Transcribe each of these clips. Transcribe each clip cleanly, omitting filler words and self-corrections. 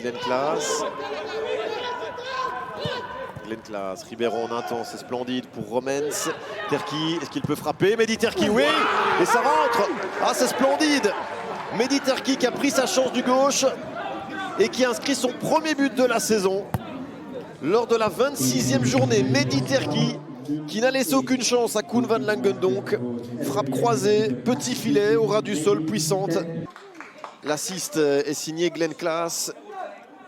Glenn Klaas. Glenn Klaas, Ribeiro en intense, c'est splendide pour Romens. Terki, est-ce qu'il peut frapper? Mehdi Terki, oui! Et ça rentre! Ah, c'est splendide! Mehdi Terki qui a pris sa chance du gauche et qui inscrit son premier but de la saison. Lors de la 26e journée, Mehdi Terki qui n'a laissé aucune chance à Koen Van Langendonk. Frappe croisée, petit filet, au ras du sol, puissante. L'assist est signé Glenn Klaas.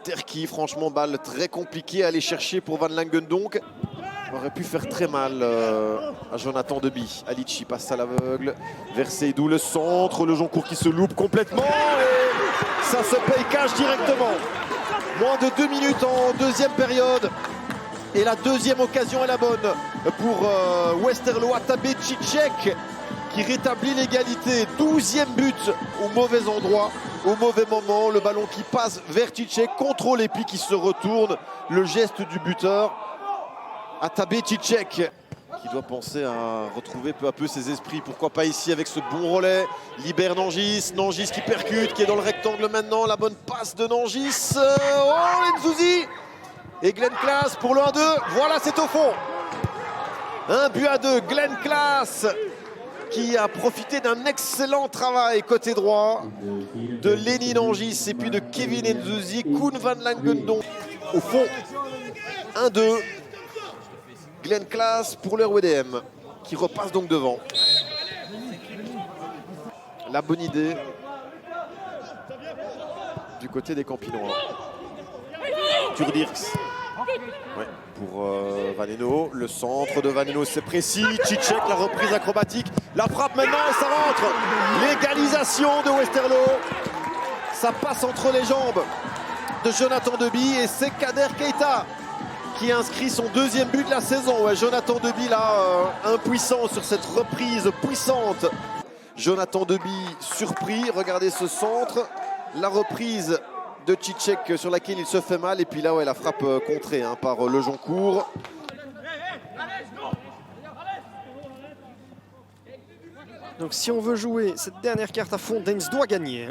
Terki, franchement, balle très compliquée à aller chercher pour Van Langendonk. Aurait pu faire très mal à Jonathan Deby. Alici passe à l'aveugle. Versé, d'où le centre. Le Joncourt qui se loupe complètement. Et ça se paye cash directement. Moins de 2 minutes en deuxième période. Et la deuxième occasion est la bonne pour Westerlo. Atabé Cicek qui rétablit l'égalité. 12e but au mauvais endroit, au mauvais moment. Le ballon qui passe vers Cicek, contrôle et puis qui se retourne. Le geste du buteur. Atabé Cicek qui doit penser à retrouver peu à peu ses esprits. Pourquoi pas ici avec ce bon relais. Libère Nangis. Nangis qui percute, qui est dans le rectangle maintenant. La bonne passe de Nangis. Oh, Nzouzi. Et Glenn Klaas pour le 1-2. Voilà, c'est au fond. 1-2. Glenn Klaas qui a profité d'un excellent travail côté droit de Lenny Nangis et puis de Kevin Nzouzi. Koen Van Langendonk au fond. 1-2. Glenn Klaas pour le RWDM qui repasse donc devant. La bonne idée du côté des Campinois. Turdirks. Ouais, pour Vaneno. Le centre de Vaneno, c'est précis. Cicek, la reprise acrobatique. La frappe maintenant et ça rentre. L'égalisation de Westerlo. Ça passe entre les jambes de Jonathan Deby et c'est Kader Keita qui inscrit son deuxième but de la saison. Ouais, Jonathan Deby là, impuissant sur cette reprise puissante. Jonathan Deby surpris. Regardez ce centre. La reprise de Cicek sur laquelle il se fait mal. Et puis là, ouais, la frappe contrée par le Joncourt. Donc si on veut jouer cette dernière carte à fond, Dens doit gagner.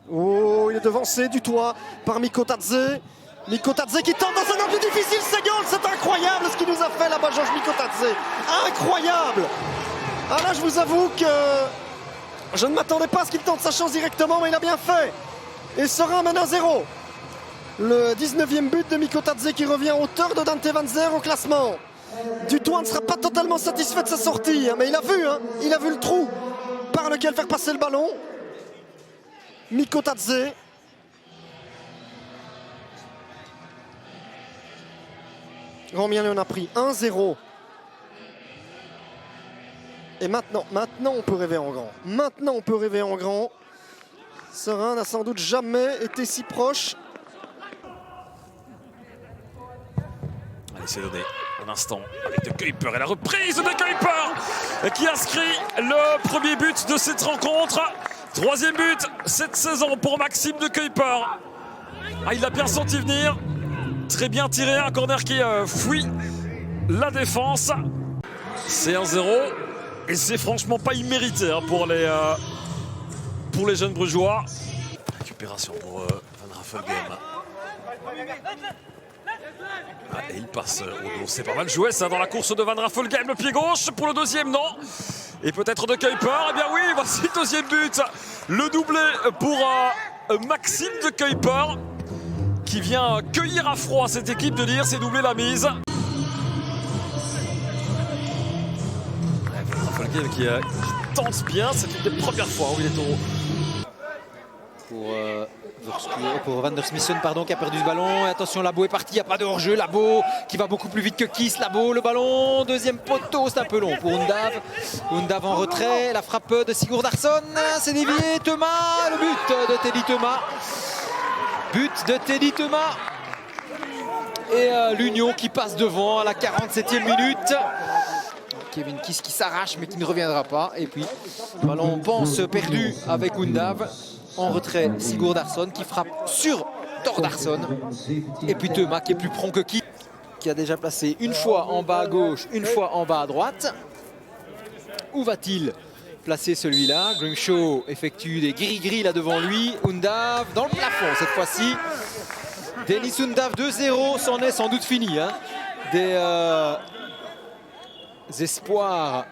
Oh, il est devancé du toit par Mikotadze. Mikotadze qui tente dans un angle difficile, Segal, c'est incroyable ce qu'il nous a fait là-bas, Georges Mikotadze. Incroyable. Ah là, je vous avoue que je ne m'attendais pas à ce qu'il tente sa chance directement, mais il a bien fait. Et Serein mène à 0. Le 19e but de Mikotadze qui revient à hauteur de Dante Van Zer au classement. Dutoit ne sera pas totalement satisfait de sa sortie, mais il a vu le trou par lequel faire passer le ballon. Mikotadze. Combien on a pris? 1-0. Et maintenant on peut rêver en grand. Maintenant on peut rêver en grand. Serein n'a sans doute jamais été si proche. Allez, c'est donné un instant avec De Kuyper et la reprise de Kuyper qui inscrit le premier but de cette rencontre. Troisième but cette saison pour Maxime De Kuyper. Ah, il l'a bien senti venir. Très bien tiré, un corner qui fuit la défense. C'est 1-0 et c'est franchement pas immérité pour les jeunes brugeois. Récupération pour Van Raffelgem. Ah, et il passe au dos, c'est pas mal joué ça dans la course de Van Raffelgem, le pied gauche pour le deuxième, non. Et peut-être De Kuyper, eh bien oui, voici le deuxième but. Le doublé pour Maxime De Kuyper qui vient cueillir à froid cette équipe de Lierse et doubler la mise. Raffelgem qui tente bien, c'est une des premières fois où il est au... Pour Van der Smissen qui a perdu ce ballon. Et attention, Labo est parti, il n'y a pas de hors-jeu. Labo qui va beaucoup plus vite que Kiss. Labo, le ballon, deuxième poteau, c'est un peu long pour Undav. Undav en retrait, la frappe de Sigurdarsson, c'est dévié. Thomas, le but de Teddy Thomas. But de Teddy Thomas. Et l'Union qui passe devant à la 47e minute. Kevin Kiss qui s'arrache mais qui ne reviendra pas. Et puis, ballon, on pense, perdu avec Undav. En retrait, Sigurdarsson qui frappe sur Thordarson. Et puis Thomas qui est plus prompt que qui a déjà placé une fois en bas à gauche, une fois en bas à droite. Où va-t-il placé celui-là. Grimshaw effectue des gris-gris là devant lui. Undav dans le plafond cette fois-ci. Denis Undav 2-0, c'en est sans doute fini. Hein. Des espoirs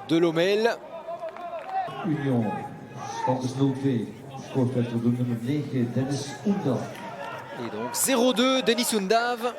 de Lommel. Union, Standers 0-2, scorevechter door nummer 9, Dennis Undav. Et donc 0-2, Denis Undav.